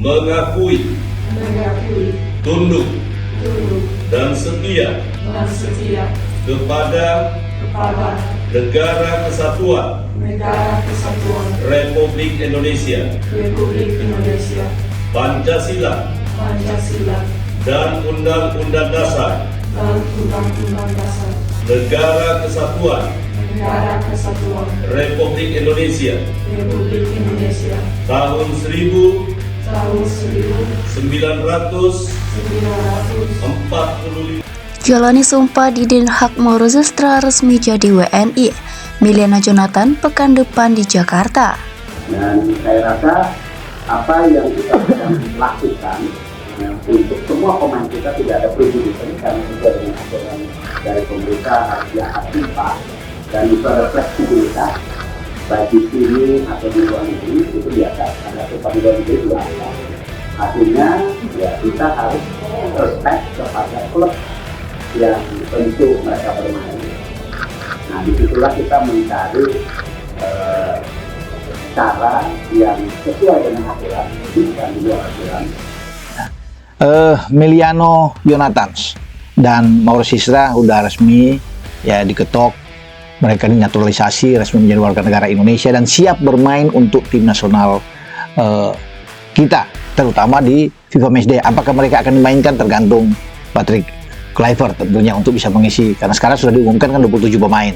mengakui, tunduk, dan setia kepada Negara Kesatuan Republik Indonesia, Pancasila, dan Undang-Undang Dasar Negara Kesatuan Republik Indonesia tahun 1945. Jalani sumpah di Den Haag Mauro Zylstra resmi jadi WNI. Miliana Jonathan pekan depan di Jakarta. Dan saya rasa apa yang kita sedang lakukan untuk semua pemain kita tidak ada prejudice karena sesuai dengan aturan dari pemerintah harusnya FIFA dan itu ada fleksibilitas baik di sini atau di luar negeri itu biasa karena FIFA di luar negeri juga ada. Artinya ya kita harus respect kepada klub yang tentu mereka bermain. Nah disitulah kita mencari cara yang sesuai dengan aturan, bukan di luar aturan. Miliano Jonathan dan Mauro Zylstra udah resmi ya diketok, mereka dinaturalisasi resmi menjadi warga negara Indonesia dan siap bermain untuk tim nasional kita, terutama di FIFA Matchday. Apakah mereka akan dimainkan tergantung Patrick Kluivert tentunya untuk bisa mengisi, karena sekarang sudah diumumkan kan 27 pemain.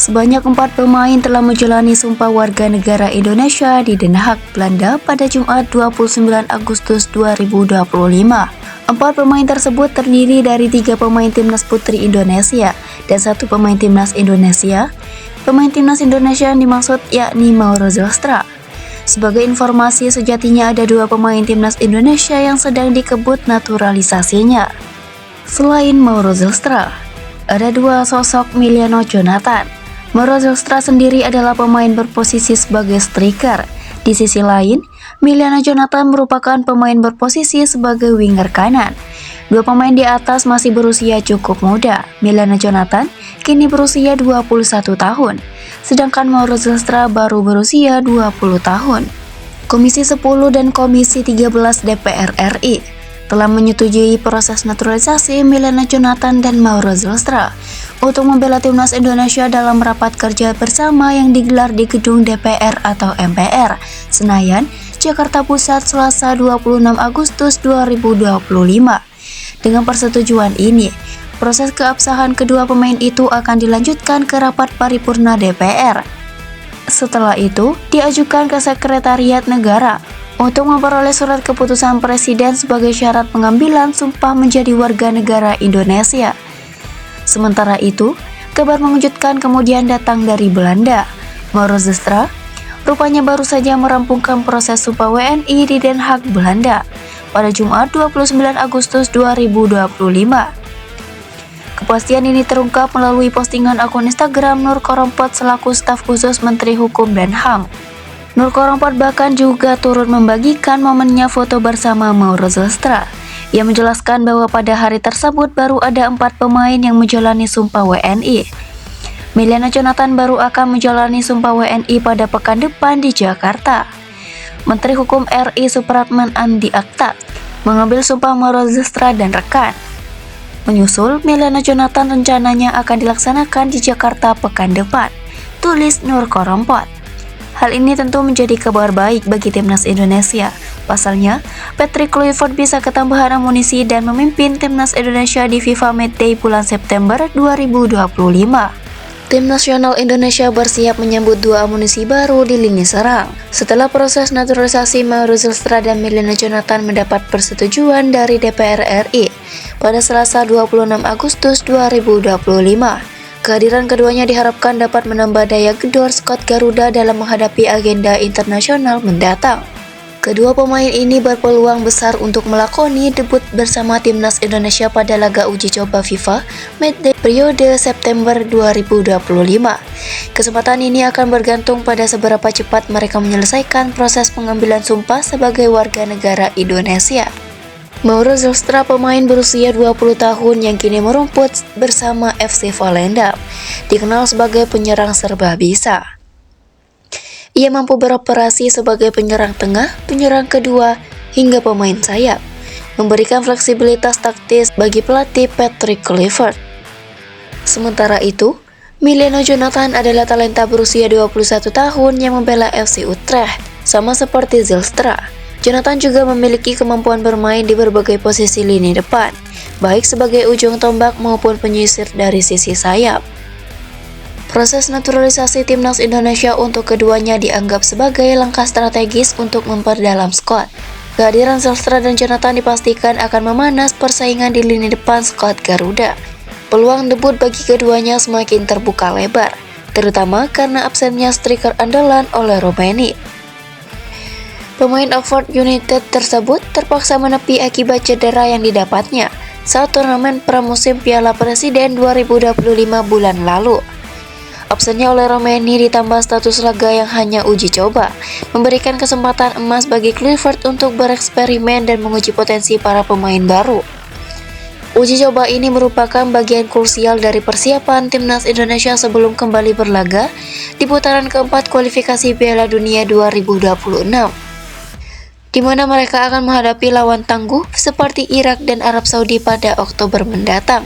Sebanyak 4 pemain telah menjalani sumpah warga negara Indonesia di Den Haag, Belanda pada Jumat 29 Agustus 2025. 4 pemain tersebut terdiri dari 3 pemain timnas putri Indonesia dan 1 pemain timnas Indonesia. Pemain timnas Indonesia yang dimaksud yakni Mauro Zylstra. Sebagai informasi, sejatinya ada 2 pemain timnas Indonesia yang sedang dikebut naturalisasinya. Selain Mauro Zylstra, ada 2 sosok Miliano Jonathan. Mauro Zylstra sendiri adalah pemain berposisi sebagai striker. Di sisi lain, Miliano Jonathan merupakan pemain berposisi sebagai winger kanan. 2 pemain di atas masih berusia cukup muda. Miliano Jonathan kini berusia 21 tahun, sedangkan Mauro Zylstra baru berusia 20 tahun. Komisi 10 dan Komisi 13 DPR RI telah menyetujui proses naturalisasi Miliano Jonathan dan Mauro Zylstra untuk membela timnas Indonesia dalam rapat kerja bersama yang digelar di gedung DPR atau MPR, Senayan, Jakarta Pusat, Selasa 26 Agustus 2025. Dengan persetujuan ini, proses keabsahan kedua pemain itu akan dilanjutkan ke rapat paripurna DPR. Setelah itu, diajukan ke Sekretariat Negara untuk memperoleh surat keputusan Presiden sebagai syarat pengambilan sumpah menjadi warga negara Indonesia. Sementara itu, kabar mengejutkan kemudian datang dari Belanda. Mauro Zylstra rupanya baru saja merampungkan proses sumpah WNI di Den Haag, Belanda pada Jumat 29 Agustus 2025. Kepastian ini terungkap melalui postingan akun Instagram Nur Korompot selaku staf khusus Menteri Hukum dan HAM. Nur Korompot bahkan juga turut membagikan momennya foto bersama Mauro Zylstra. Ia menjelaskan bahwa pada hari tersebut baru ada 4 pemain yang menjalani sumpah WNI. Miliano Jonathan baru akan menjalani sumpah WNI pada pekan depan di Jakarta. Menteri Hukum RI Supratman Andi Akta mengambil sumpah Mauro Zylstra dan rekan. Menyusul, Miliano Jonathan rencananya akan dilaksanakan di Jakarta pekan depan, tulis Nur Korompot. Hal ini tentu menjadi kabar baik bagi timnas Indonesia. Pasalnya, Patrick Kluivert bisa ketambahan amunisi dan memimpin timnas Indonesia di FIFA Matchday bulan September 2025. Tim nasional Indonesia bersiap menyambut 2 amunisi baru di lini serang. Setelah proses naturalisasi, Mauro Zylstra dan Miliano Jonathan mendapat persetujuan dari DPR RI pada Selasa 26 Agustus 2025. Kehadiran keduanya diharapkan dapat menambah daya gedor skuad Garuda dalam menghadapi agenda internasional mendatang. Kedua pemain ini berpeluang besar untuk melakoni debut bersama timnas Indonesia pada laga uji coba FIFA Matchday periode September 2025. Kesempatan ini akan bergantung pada seberapa cepat mereka menyelesaikan proses pengambilan sumpah sebagai warga negara Indonesia. Mauro Zylstra, pemain berusia 20 tahun yang kini merumput bersama FC Volendam, dikenal sebagai penyerang serba bisa. Ia mampu beroperasi sebagai penyerang tengah, penyerang kedua, hingga pemain sayap, memberikan fleksibilitas taktis bagi pelatih Patrick Kluivert. Sementara itu, Emiliano Jonathan adalah talenta berusia 21 tahun yang membela FC Utrecht. Sama seperti Zylstra, Jonathan juga memiliki kemampuan bermain di berbagai posisi lini depan, baik sebagai ujung tombak maupun penyisir dari sisi sayap. Proses naturalisasi timnas Indonesia untuk keduanya dianggap sebagai langkah strategis untuk memperdalam skuad. Kehadiran Zylstra dan Jonathan dipastikan akan memanas persaingan di lini depan skuad Garuda. Peluang debut bagi keduanya semakin terbuka lebar, terutama karena absennya striker andalan oleh Romeni. Pemain Oxford United tersebut terpaksa menepi akibat cedera yang didapatnya saat turnamen pramusim Piala Presiden 2025 bulan lalu. Absennya oleh Romeni ditambah status laga yang hanya uji coba, memberikan kesempatan emas bagi Kluivert untuk bereksperimen dan menguji potensi para pemain baru. Uji coba ini merupakan bagian krusial dari persiapan timnas Indonesia sebelum kembali berlaga di putaran keempat kualifikasi Piala Dunia 2026, di mana mereka akan menghadapi lawan tangguh seperti Irak dan Arab Saudi pada Oktober mendatang.